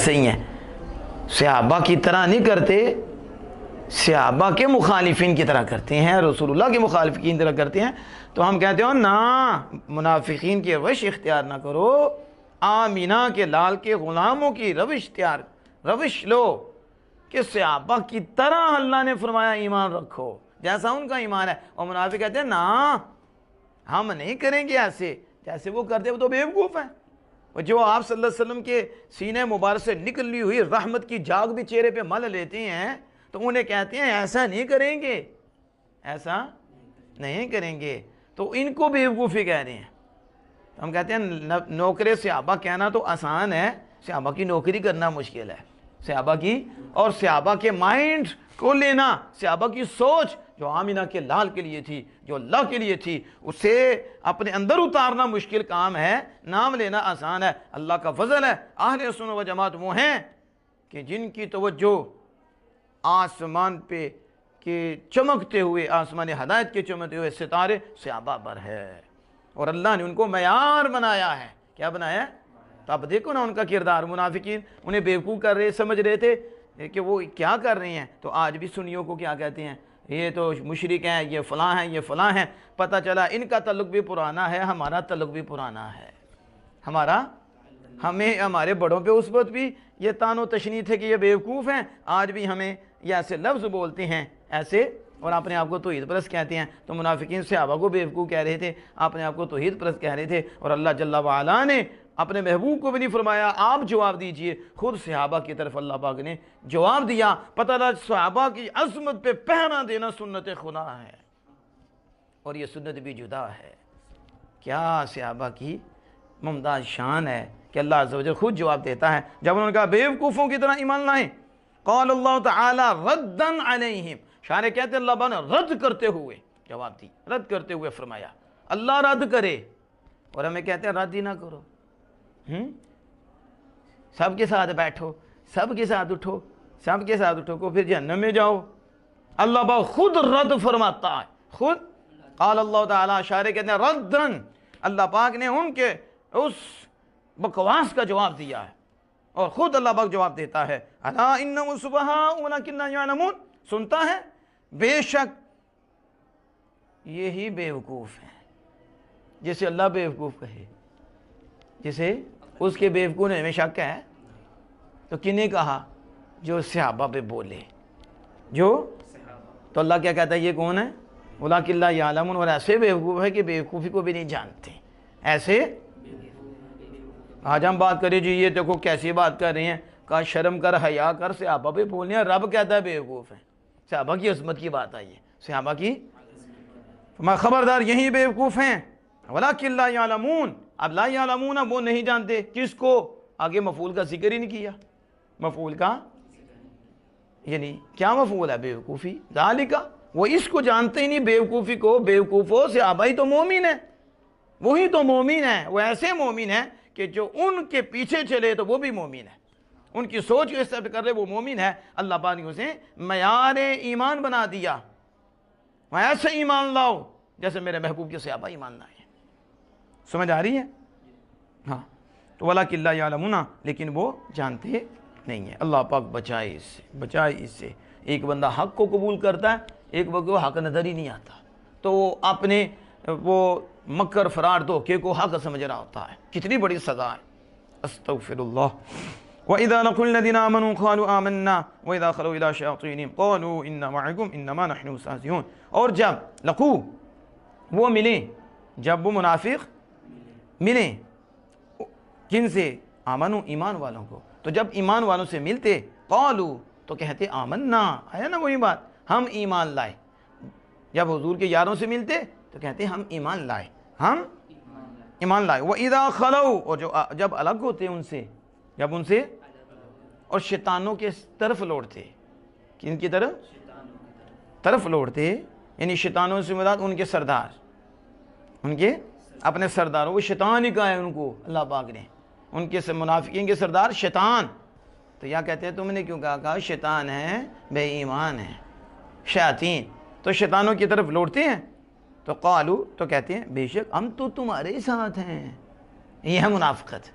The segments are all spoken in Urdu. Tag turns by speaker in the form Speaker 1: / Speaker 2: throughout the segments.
Speaker 1: ایسے ہی ہیں، صحابہ کی طرح نہیں کرتے، صحابہ کے مخالفین کی طرح کرتے ہیں، رسول اللہ کے مخالفین کی طرح کرتے ہیں۔ تو ہم کہتے ہیں نا، منافقین کی روش اختیار نہ کرو، آمینہ کے لال کے غلاموں کی روش لو کہ صحابہ کی طرح اللہ نے فرمایا ایمان رکھو جیسا ان کا ایمان ہے۔ اور منافق کہتے ہیں نا، ہم نہیں کریں گے ایسے جیسے وہ کرتے، وہ تو بیوقوف ہیں۔ اور جو آپ صلی اللہ علیہ وسلم کے سینے مبارک سے نکلی ہوئی رحمت کی جاگ بھی چہرے پہ مل لیتے ہیں، تو انہیں کہتے ہیں ایسا نہیں کریں گے، ایسا نہیں کریں گے، تو ان کو بیوقوفی کہہ رہے ہیں۔ ہم کہتے ہیں نوکر صحابہ کہنا تو آسان ہے، صحابہ کی نوکری کرنا مشکل ہے۔ صحابہ کی اور صحابہ کے مائنڈ کو لینا، صحابہ کی سوچ جو آمینہ کے لال کے لیے تھی، جو اللہ کے لیے تھی، اسے اپنے اندر اتارنا مشکل کام ہے، نام لینا آسان ہے۔ اللہ کا فضل ہے، اہل سنت و جماعت وہ ہیں کہ جن کی توجہ آسمان پہ کے چمکتے ہوئے، آسمان ہدایت کے چمکتے ہوئے ستارے صحابہ پر ہے، اور اللہ نے ان کو معیار بنایا ہے۔ کیا بنایا ہے؟ تو اب دیکھو نا ان کا کردار۔ منافقین انہیں بیوقوف کر رہے، سمجھ رہے تھے کہ وہ کیا کر رہے ہیں، تو آج بھی سنیوں کو کیا کہتے ہیں، یہ تو مشرک ہیں، یہ فلاں ہیں، یہ فلاں ہیں۔ پتہ چلا ان کا تعلق بھی پرانا ہے، ہمارا تعلق بھی پرانا ہے، ہمارے بڑوں پہ اس وقت بھی یہ تان و تشنیع تھے کہ یہ بیوقوف ہیں، آج بھی ہمیں یہ ایسے لفظ بولتے ہیں ایسے، اور اپنے آپ کو توحید پرست کہتے ہیں۔ تو منافقین صحابہ کو بیوقوف کہہ رہے تھے، اپنے آپ کو توحید پرست کہہ رہے تھے، اور اللہ جل وعلا نے اپنے محبوب کو بھی نہیں فرمایا آپ جواب دیجئے، خود صحابہ کی طرف اللہ پاک نے جواب دیا۔ پتہ لگا صحابہ کی عظمت پہ پہرا دینا سنت خدا ہے، اور یہ سنت بھی جدا ہے۔ کیا صحابہ کی ممتاز شان ہے کہ اللہ عز و جل خود جواب دیتا ہے۔ جب انہوں نے کہا بیوقوفوں کی طرح ایمان لائیں، قال اللہ تعالی ردن علیہم، شاعر کہتے ہیں اللہ پاک نے رد کرتے ہوئے جواب دی، رد کرتے ہوئے فرمایا اللہ رد کرے، اور ہمیں کہتے ہیں رد ہی نہ کرو، سب کے ساتھ بیٹھو، سب کے ساتھ اٹھو، سب کے ساتھ اٹھو کو پھر جہنم میں جاؤ۔ اللہ پاک خود رد فرماتا ہے، خود قال اللہ تعالی، شاعر کہتے ہیں ردن، اللہ پاک نے ان کے اس بکواس کا جواب دیا ہے، اور خود اللہ پاک جواب دیتا ہے الا انہم سفہاء ولکن لا یعلمون، سنتا ہے بے شک یہی بیوقوف ہیں، جسے اللہ بیوقوف کہے، جسے اس کے بیوقوف نے ہمیں شک ہے، تو کنہیں کہا؟ جو صحابہ پہ بولے، جو تو اللہ کیا کہتا ہے یہ کون ہے؟ ولکن لا یعلمون، اور ایسے بیوقوف ہے کہ بیوقوفی کو بھی نہیں جانتے۔ ایسے آج ہم بات کریں جی یہ دیکھو کیسی بات کر رہے ہیں، کہا شرم کر، حیا کر، صحابہ پہ بولنے ہیں، رب کہتا ہے بیوقوف ہے۔ صحابہ کی عظمت کی بات آئی ہے، صحابہ کی خبردار یہی بیوقوف ہیں۔ ولکن لا یعلمون، اب لا یعلمون وہ نہیں جانتے، کس کو؟ آگے مفعول کا ذکر ہی نہیں کیا، مفعول کا یعنی کیا مفعول ہے؟ بیوقوفی، ذالک، وہ اس کو جانتے ہی نہیں بیوقوفی کو۔ بیوقوفوں صحابہ ہی تو مومن ہیں، وہی تو مومن ہیں، وہ ایسے مومن ہیں کہ جو ان کے پیچھے چلے تو وہ بھی مومن ہے، ان کی سوچ کو ایکسپٹ کر رہے وہ مومن ہے۔ اللہ پاک نے اسے معیار ایمان بنا دیا، وہ ایسے ایمان لاؤ جیسے میرے محبوب کے صحابہ ایمان لائے۔ سمجھ آ رہی ہے؟ ہاں، تو وَلَكِنْ لَا يَعْلَمُونَ، لیکن وہ جانتے نہیں ہیں۔ اللہ پاک بچائے اس سے، بچائے اس سے۔ ایک بندہ حق کو قبول کرتا ہے، ایک وقت وہ حق نظر ہی نہیں آتا، تو وہ اپنے وہ مکر فرار دھوکے کو حق سمجھ رہا ہوتا ہے، کتنی بڑی سزا ہے۔ استغفر اللہ۔ وَإِذَا لَقُوا الَّذِينَ آمَنُوا قَالُوا آمَنَّا وَإِذَا خَلَوْا إِلَىٰ شَيَاطِينِهِمْ قَالُوا إِنَّا مَعَكُمْ إِنَّمَا نَحْنُ مُسْتَهْزِئُونَ، اور جب لقو وہ ملیں، جب وہ منافق ملیں کن سے؟ آمنو، ایمان والوں کو، تو جب ایمان والوں سے ملتے قالوا تو کہتے آمنا، ہے نا وہی بات، ہم ایمان لائے۔ جب حضور کے یاروں سے ملتے تو کہتے ہم ایمان لائے، ہم ایمان لائے۔ وَإِذَا خَلَوْا، اور جب الگ ہوتے ان سے، جب ان سے اور شیطانوں کے طرف لوٹتے، کن کی طرف لوٹتے، یعنی شیطانوں سے مراد ان کے سردار، ان کے اپنے سرداروں، وہ شیطان ہی کہا ہے ان کو اللہ پاک نے، ان کے منافقین کے سردار شیطان۔ تو یا کہتے ہیں تم نے کیوں کہا شیطان ہے، بے ایمان ہے، شیاطین، تو شیطانوں کی طرف لوٹتے ہیں۔ تو قالو تو کہتے ہیں بے شک ہم تو تمہارے ساتھ ہیں، یہ ہے منافقت۔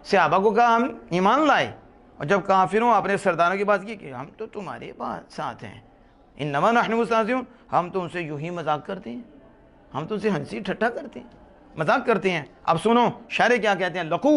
Speaker 1: صحابہ کو کہا ہم ایمان لائے، اور جب کافروں اپنے سرداروں کی بات کی کہ ہم تو تمہارے ساتھ ہیں، انما نحن مستہزئون، ہم تو ان سے یوں ہی مذاق کرتے ہیں، ہم تو ان سے ہنسی ٹھٹھا کرتے ہیں، مذاق کرتے ہیں۔ اب سنو شاعر کیا کہتے ہیں، لقو